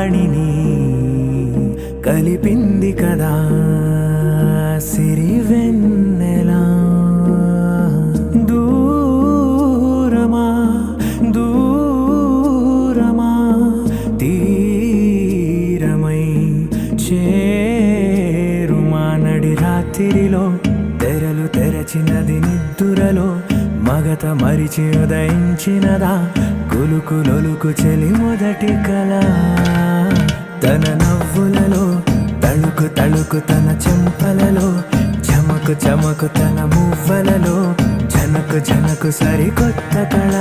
వాణిని కలిపింది కదా సిరి వెన్నెలా. దూరమా దూరమా తీరమై చేరుమా నడి రాత్రిలో తెరలు తెరచినది నిద్దురలో మగత మరిచి ఉదయించినదా కులుకులొలుకు చెలి మొదటి కళ. తన నవ్వులలో తళుకు తళుకు తన చెంపలలో చమకు చమకు తన మువ్వలలో జనకు జనకు సరికొత్త కళ.